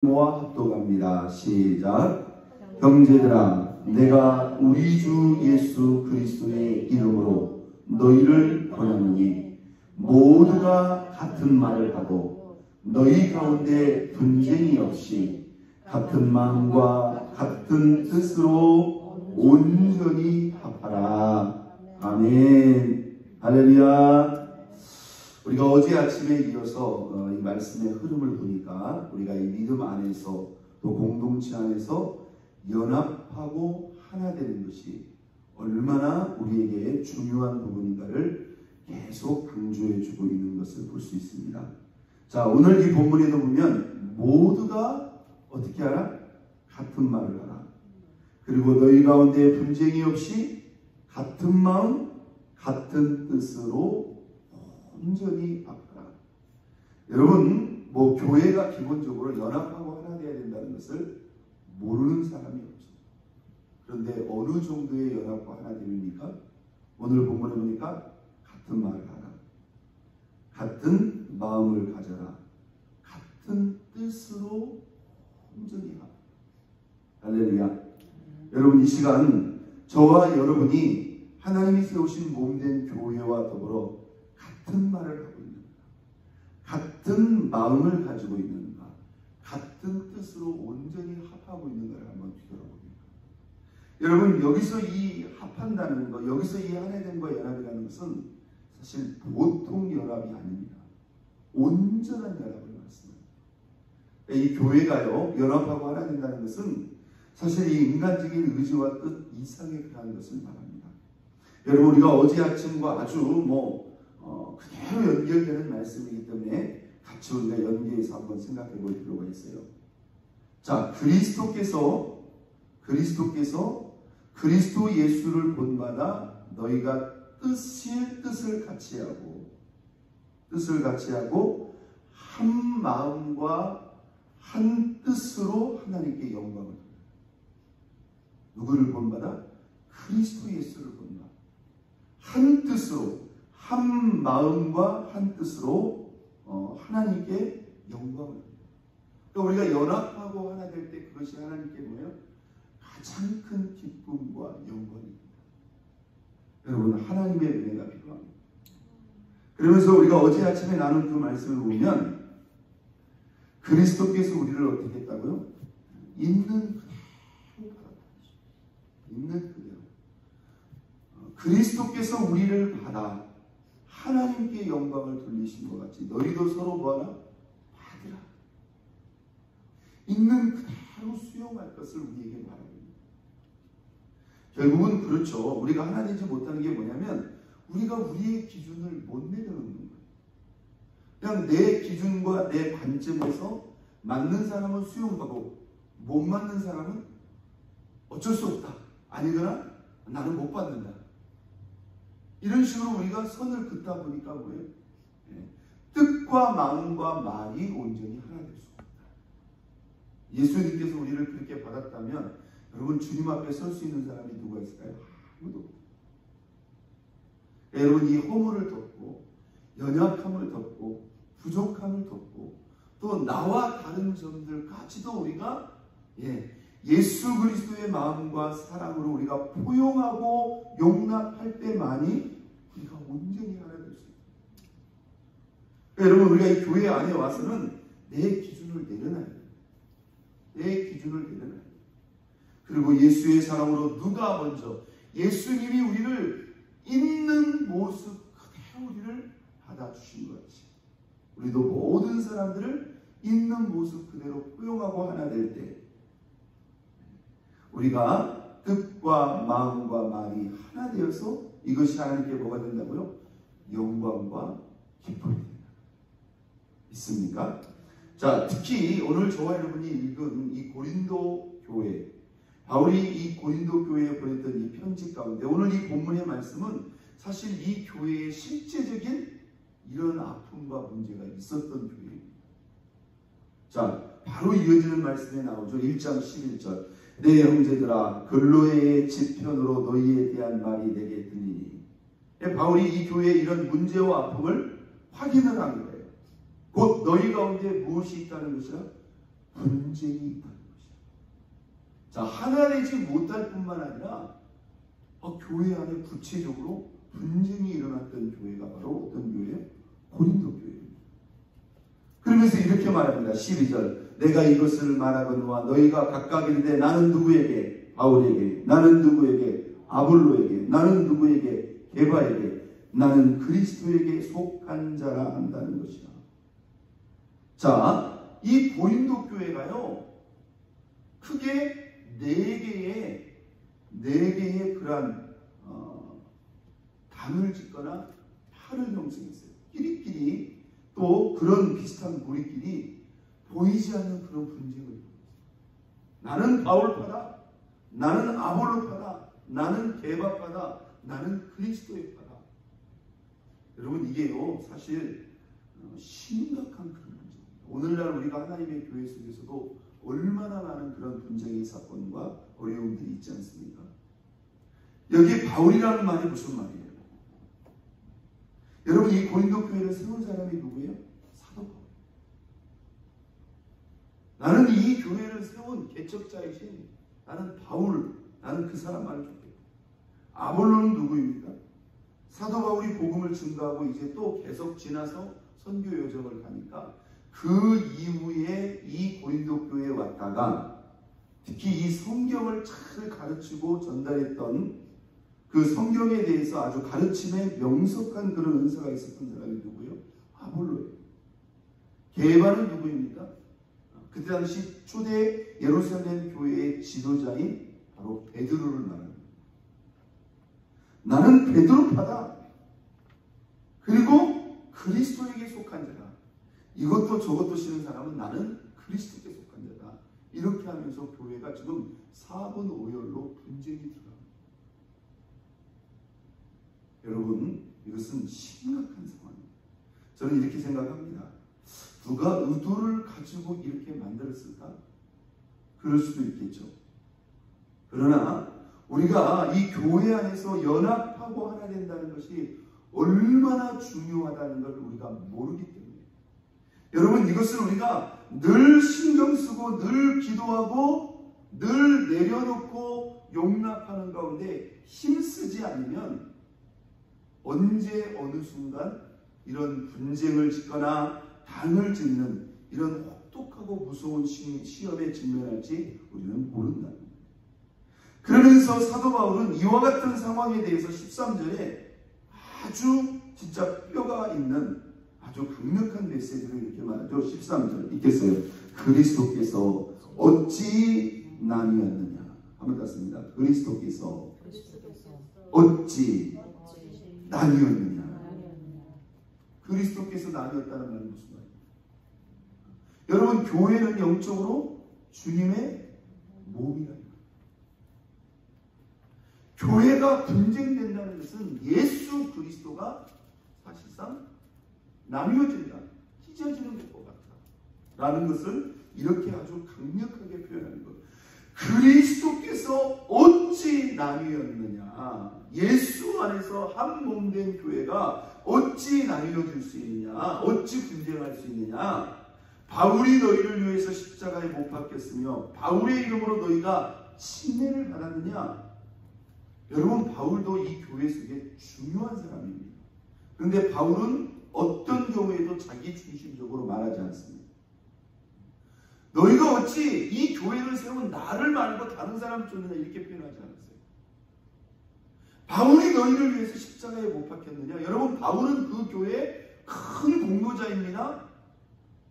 모아 합독합니다. 시작. 형제들아, 내가 우리 주 예수 그리스도의 이름으로 너희를 권하노니 모두가 같은 말을 하고 너희 가운데 분쟁이 없이 같은 마음과 같은 뜻으로 온전히 합하라. 아멘. 할렐루야. 우리가 어제 아침에 이어서 이 말씀의 흐름을 보니까 우리가 이 믿음 안에서 또 공동체 안에서 연합하고 하나 되는 것이 얼마나 우리에게 중요한 부분인가를 계속 강조해 주고 있는 것을 볼 수 있습니다. 자, 오늘 이 본문에도 보면 모두가 어떻게 하라? 같은 말을 하라. 그리고 너희 가운데 분쟁이 없이 같은 마음, 같은 뜻으로 온전히 합하라. 여러분, 교회가 기본적으로 연합하고 하나 되어야 된다는 것을 모르는 사람이 없죠. 그런데 어느 정도의 연합과 하나 됩니까? 오늘 본문에 보니까 같은 말을 하라. 같은 마음을 가져라. 같은 뜻으로 온전히 하라. 할렐루야. 여러분, 이 시간 저와 여러분이 하나님이 세우신 몸된 교회와 더불어 같은 말을 하고 있는가? 같은 마음을 가지고 있는가? 같은 뜻으로 온전히 합하고 있는가를 한번 뒤돌아봅니다. 여러분, 여기서 이 합한다는 것, 여기서 이 하나됨과 연합이라는 것은 사실 보통 연합이 아닙니다. 온전한 연합을 말씀합니다. 이 교회가요, 연합하고 하나 된다는 것은 사실 이 인간적인 의지와 뜻 이상의 그러한 것을 말합니다. 여러분, 우리가 어제 아침과 아주 그대로 연결되는 말씀이기 때문에 같이 우리가 연계해서 한번 생각해 볼 필요가 있어요. 자, 그리스도께서 그리스도 예수를 본받아 너희가 뜻을 같이 하고 한 마음과 한 뜻으로 하나님께 영광을 드립니다. 누구를 본받아? 그리스도 예수를 본받아 한 뜻으로, 한 마음과 한 뜻으로 하나님께 영광을 드립니다. 그러니까 우리가 연합하고 하나 될 때 그것이 하나님께 뭐예요? 가장 큰 기쁨과 영광입니다. 여러분, 하나님의 은혜가 필요합니다. 그러면서 우리가 어제 아침에 나눈 그 말씀을 보면 그리스도께서 우리를 어떻게 했다고요? 있는 그대로 그리스도께서 우리를 받아 하나님께 영광을 돌리신 것 같이 너희도 서로 뭐하라? 받으라. 있는 그대로 수용할 것을 우리에게 말합니다. 결국은 그렇죠. 우리가 하나 되지 못하는 게 뭐냐면 우리가 우리의 기준을 못 내려놓는 거예요. 그냥 내 기준과 내 관점에서 맞는 사람은 수용하고 못 맞는 사람은 어쩔 수 없다. 아니거나 나는 못 받는다. 이런 식으로 우리가 선을 긋다 보니까 뭐예요? 뜻과 마음과 말이 온전히 하나 될 수가 없다. 예수님께서 우리를 그렇게 받았다면 여러분, 주님 앞에 설 수 있는 사람이 누가 있을까요? 아무도 없다. 여러분, 이 허물을 덮고 연약함을 덮고 부족함을 덮고 또 나와 다른 점들까지도 우리가 예수 그리스도의 마음과 사랑으로 우리가 포용하고 용납할 때만이 우리가 온전히 하나 될 수 있습니다. 여러분, 우리가 이 교회 안에 와서는 내 기준을 내려놔야 돼요. 내 기준을 내려놔야 돼요. 그리고 예수의 사랑으로 누가 먼저 예수님이 우리를 있는 모습 그대로 우리를 받아주신 것 같이 우리도 모든 사람들을 있는 모습 그대로 포용하고 하나 될 때 우리가 뜻과 마음과 말이 하나 되어서 이것이 하나님께 뭐가 된다고요? 영광과 기쁨이 된다. 있습니까? 자, 특히 오늘 저와 여러분이 읽은 이 고린도 교회, 바울이 이 고린도 교회에 보냈던 이 편지 가운데 오늘 이 본문의 말씀은 사실 이 교회의 실제적인 이런 아픔과 문제가 있었던 교회입니다. 자, 바로 이어지는 말씀에 나오죠. 1장 11절. 내 형제들아, 근로의 지편으로 너희에 대한 말이 내게 들리니. 바울이 이 교회의 이런 문제와 아픔을 확인을 한 거예요. 곧 너희 가운데 무엇이 있다는 것이라? 분쟁이 있다는 것이죠. 자, 하나 되지 못할 뿐만 아니라 교회 안에 구체적으로 분쟁이 일어났던 교회가 바로 어떤 교회예요? 고린도 교회입니다. 그러면서 이렇게 말합니다. 12절, 내가 이것을 말하거니와 너희가 각각 이르되 나는 누구에게? 바울에게. 나는 누구에게? 아볼로에게. 나는 누구에게? 게바에게. 나는 그리스도에게 속한 자라 한다는 것이다. 자, 이 고린도 교회가요, 크게 네 개의 그러한 단을 짓거나 팔을 형성했어요. 끼리끼리 또 그런 비슷한 무리끼리 보이지 않는 그런 분쟁을 벌였어요. 나는 바울파다, 나는 아볼로파다, 나는 게바파다, 나는 그리스도의 파다. 여러분, 이게요 사실 심각한 그런 문제입니다. 오늘날 우리가 하나님의 교회 속에서도 얼마나 많은 그런 분쟁의 사건과 어려움들이 있지 않습니까? 여기 바울이라는 말이 무슨 말이에요? 여러분, 이 고린도 교회를 세운 사람이 누구예요? 사도 바울. 나는 이 교회를 세운 개척자이신 나는 바울, 나는 그 사람 말을 좋겠다. 아볼로는 누구입니까? 사도 바울이 복음을 증거하고 이제 또 계속 지나서 선교 여정을 가니까 그 이후에 이 고린도 교회에 왔다가 특히 이 성경을 잘 가르치고 전달했던 그 성경에 대해서 아주 가르침에 명석한 그런 은사가 있었던 사람이 누구예요? 아볼로예요. 게바는 누구입니까? 그때 당시 초대 예루살렘 교회의 지도자인 바로 베드로를 말합니다. 나는 베드로파다. 그리고 그리스도에게 속한 자다. 이것도 저것도 싫은 사람은 나는 그리스도께 속한 자다. 이렇게 하면서 교회가 지금 4분 5열로 분쟁이 들어갑니다. 여러분, 이것은 심각한 상황입니다. 저는 이렇게 생각합니다. 누가 의도를 가지고 이렇게 만들었을까? 그럴 수도 있겠죠. 그러나 우리가 이 교회 안에서 연합하고 하나 된다는 것이 얼마나 중요하다는 걸 우리가 모르기 때문에, 여러분, 이것을 우리가 늘 신경 쓰고 늘 기도하고 늘 내려놓고 용납하는 가운데 힘쓰지 않으면 언제 어느 순간 이런 분쟁을 짓거나 단을 짓는 이런 혹독하고 무서운 시험에 직면할지 우리는 모른다는 거예요. 그러면서 사도 바울은 이와 같은 상황에 대해서 13절에 아주 진짜 뼈가 있는 아주 강력한 메시지를 이렇게 말하죠. 13절 읽겠어요. 그리스도께서 어찌 나뉘었느냐. 한번 땄습니다. 그리스도께서 어찌 나뉘었느냐. 그리스도께서 나뉘었다는 말은 무슨 말이에요? 여러분, 교회는 영적으로 주님의 몸이라는 거예요. 교회가 분쟁된다는 것은 예수 그리스도가 사실상 나뉘어진다, 찢어지는 것과 같다 라는 것을 이렇게 아주 강력하게 표현하는 것. 그리스도께서 어찌 나뉘었느냐. 예수 안에서 한 몸 된 교회가 어찌 나뉘어질 수 있느냐, 어찌 분쟁할 수 있느냐. 바울이 너희를 위해서 십자가에 못 박혔으며 바울의 이름으로 너희가 침례를 받았느냐. 여러분, 바울도 이 교회 속에 중요한 사람입니다. 그런데 바울은 어떤 경우에도 자기 중심적으로 말하지 않습니다. 너희가 어찌 이 교회를 세운 나를 말고 다른 사람 쫓느냐 이렇게 표현하지 않았어요. 바울이 너희를 위해서 십자가에 못 박혔느냐. 여러분, 바울은 그 교회의 큰 공로자입니다.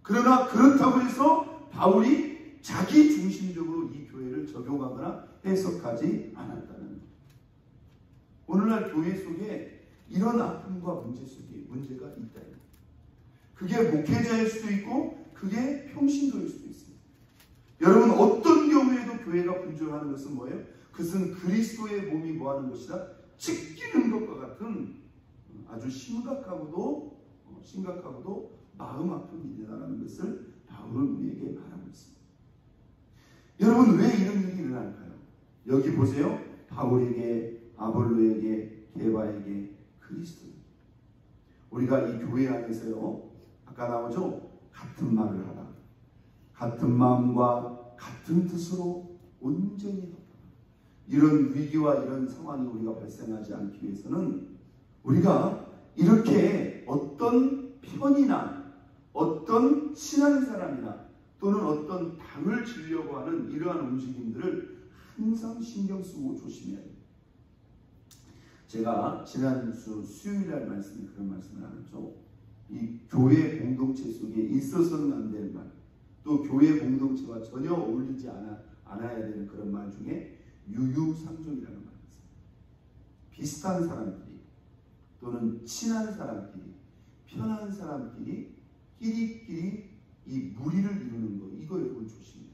그러나 그렇다고 해서 바울이 자기 중심적으로 이 교회를 적용하거나 해석하지 않았다는 거예요. 오늘날 교회 속에 이런 아픔과 문제 속에 문제가 있다. 그게 목회자일 수도 있고 그게 평신도일 수도 있습니다. 여러분, 어떤 경우에도 교회가 분쟁하는 것은 뭐예요? 그것은 그리스도의 몸이 뭐하는 것이다? 찢기는 것과 같은 아주 심각하고도 마음 아픈 일이라는 것을 바울은 우리에게 말하고 있습니다. 여러분, 왜 이런 일이 일어날까요? 여기 보세요. 바울에게, 아볼로에게, 게바에게, 그리스도에게. 우리가 이 교회 안에서요, 아까 나오죠? 같은 말을 하라, 같은 마음과 같은 뜻으로 온전히 이런 위기와 이런 상황이 우리가 발생하지 않기 위해서는 우리가 이렇게 어떤 편이나 어떤 친한 사람이나 또는 어떤 당을 지으려고 하는 이러한 움직임들을 항상 신경 쓰고 조심해야 돼요. 제가 지난주 수요일날 말씀에 그런 말씀을 하죠. 이 교회 공동체 속에 있어서는 안 될 말, 또 교회 공동체와 전혀 어울리지 않아야 되는 그런 말 중에 유유상종이라는 말이 있어요. 비슷한 사람끼리 또는 친한 사람끼리, 편한 사람끼리 끼리끼리 이 무리를 이루는 거, 이거 여러분 조심해요.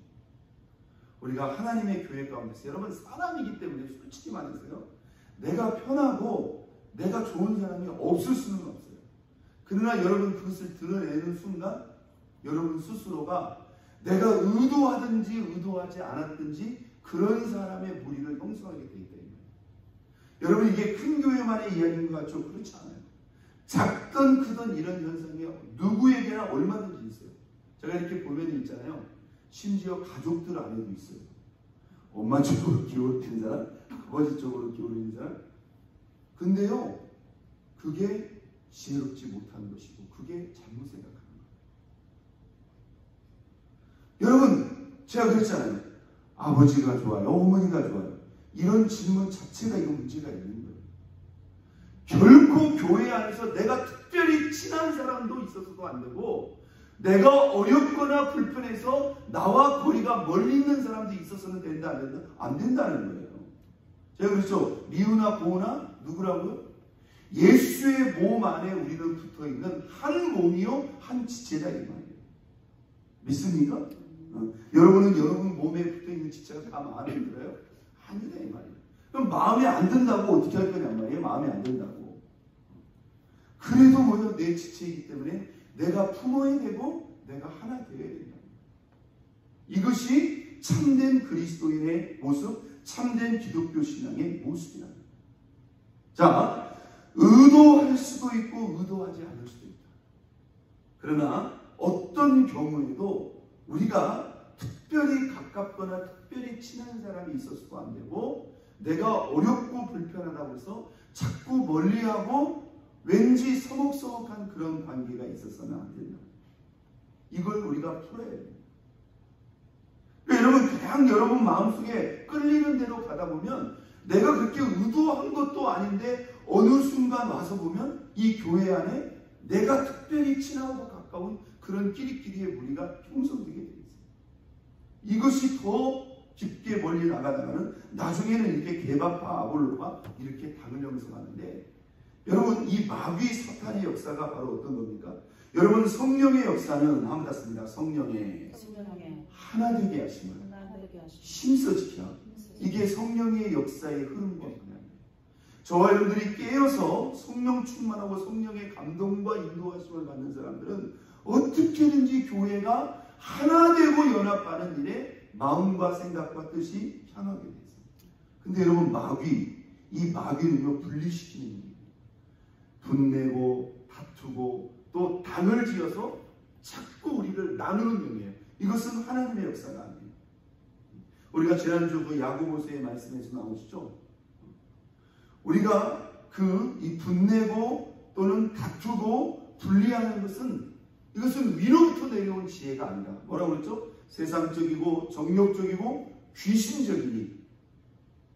우리가 하나님의 교회 가운데서 여러분 사람이기 때문에 솔직히 말해서요, 내가 편하고 내가 좋은 사람이 없을 수는 없어요. 그러나 여러분 그것을 드러내는 순간 여러분 스스로가 내가 의도하든지 의도하지 않았든지 그런 사람의 무리를 형성하게 되기 때문에, 여러분 이게 큰 교회만의 이야기인 것 같죠? 그렇지 않아요. 작든 크든 이런 현상이 누구에게나 얼마든지 있어요. 제가 이렇게 보면 있잖아요. 심지어 가족들 안에도 있어요. 엄마 쪽으로 기울어진 사람, 아버지 쪽으로 기울어진 사람. 근데요, 그게 지혜롭지 못한 것이고 그게 잘못 생각하는 거예요. 여러분, 제가 그랬잖아요. 아버지가 좋아요, 어머니가 좋아요. 이런 질문 자체가 이거 문제가 있는 거예요. 결코 교회 안에서 내가 특별히 친한 사람도 있어서도 안 되고, 내가 어렵거나 불편해서 나와 거리가 멀리 있는 사람도 있어서는 된다, 안 된다? 안 된다는 거예요. 제가 그랬죠. 미우나 고우나 누구라고요? 예수의 몸 안에 우리는 붙어있는 한 몸이요 한 지체다 이 말이에요. 믿습니까? 여러분은 여러분 몸에 붙어있는 지체가 다 마음에 들어요? 아니다 이 말이에요. 그럼 마음에 안 든다고 어떻게 할 거냐 말이에요. 마음에 안 든다고. 그래도 뭐요, 내 지체이기 때문에 내가 품어야 되고 내가 하나 되어야 된다. 이것이 참된 그리스도인의 모습, 참된 기독교 신앙의 모습이다. 자, 의도할 수도 있고 의도하지 않을 수도 있다. 그러나 어떤 경우에도 우리가 특별히 가깝거나 특별히 친한 사람이 있어서도 안 되고, 내가 어렵고 불편하다고 해서 자꾸 멀리하고 왠지 서먹서먹한 그런 관계가 있어서는 안 된다. 이걸 우리가 풀어야 됩니다. 여러분, 그냥 여러분 마음속에 끌리는 대로 가다 보면 내가 그렇게 의도한 것도 아닌데 어느 순간 와서 보면 이 교회 안에 내가 특별히 친하고 가까운 그런 끼리끼리의 무리가 형성되게 되어 있어요. 이것이 더 깊게 멀리 나가다가는 나중에는 이렇게 개바파 아볼로가 이렇게 당을 형성하는데, 여러분 이 마귀 사탄의 역사가 바로 어떤 겁니까? 여러분 성령의 역사는 한번 닿습니다. 성령의 하나 되게 하심을 힘써 지켜. 이게 성령의 역사의 흐름과 방향이에요. 저와 여러분들이 깨어서 성령 충만하고 성령의 감동과 인도하심을 받는 사람들은 어떻게든지 교회가 하나 되고 연합하는 일에 마음과 생각과 뜻이 향하게 되어 있습니다. 근데 여러분 이 마귀는요 분리시키는 일이에요. 분내고 다투고 또 당을 지어서 자꾸 우리를 나누는 영이에요. 이것은 하나님의 역사가 아니에요. 우리가 지난주 그 야고보서의 말씀에서 나오시죠. 우리가 이 분내고 또는 다투고 분리하는 것은, 이것은 위로부터 내려온 지혜가 아니라 뭐라고 그랬죠? 세상적이고 정욕적이고 귀신적이니,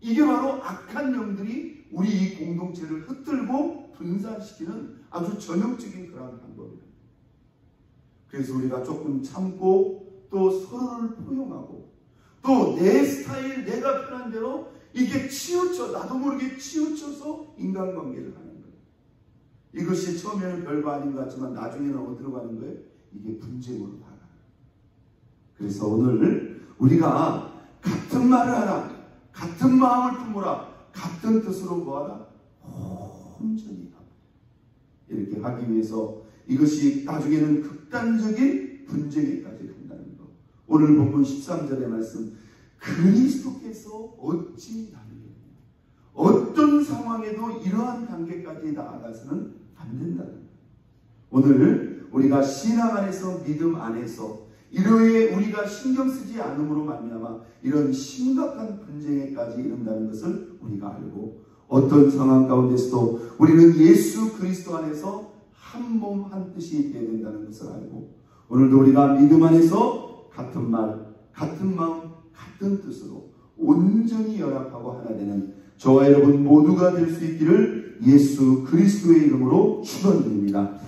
이게 바로 악한 영들이 우리 이 공동체를 흩들고 분산시키는 아주 전형적인 그런 방법입니다. 그래서 우리가 조금 참고 또 서로를 포용하고 또 내 스타일, 내가 편한 대로 이게 나도 모르게 치우쳐서 인간관계를 하는 거예요. 이것이 처음에는 별거 아닌 것 같지만 나중에는 어디로 가는 거예요? 이게 분쟁으로 나가요. 그래서 오늘 우리가 같은 말을 하라, 같은 마음을 품으라, 같은 뜻으로 뭐하라? 온전히 하라. 이렇게 하기 위해서 이것이 나중에는 극단적인 분쟁에까지 간다는 것. 오늘 본문 13절의 말씀, 그리스도께서 어찌 나누겠느냐. 어떤 상황에도 이러한 단계까지 나아가서는 안 된다는 것. 오늘 우리가 신앙 안에서, 믿음 안에서 이러해 우리가 신경 쓰지 않음으로 말미암아 이런 심각한 분쟁에까지 이른다는 것을 우리가 알고, 어떤 상황 가운데서도 우리는 예수 그리스도 안에서 한 몸 한 뜻이 되어야 된다는 것을 알고, 오늘도 우리가 믿음 안에서 같은 말, 같은 마음, 같은 뜻으로 온전히 연합하고 하나 되는 저와 여러분 모두가 될 수 있기를 예수 그리스도의 이름으로 축원드립니다.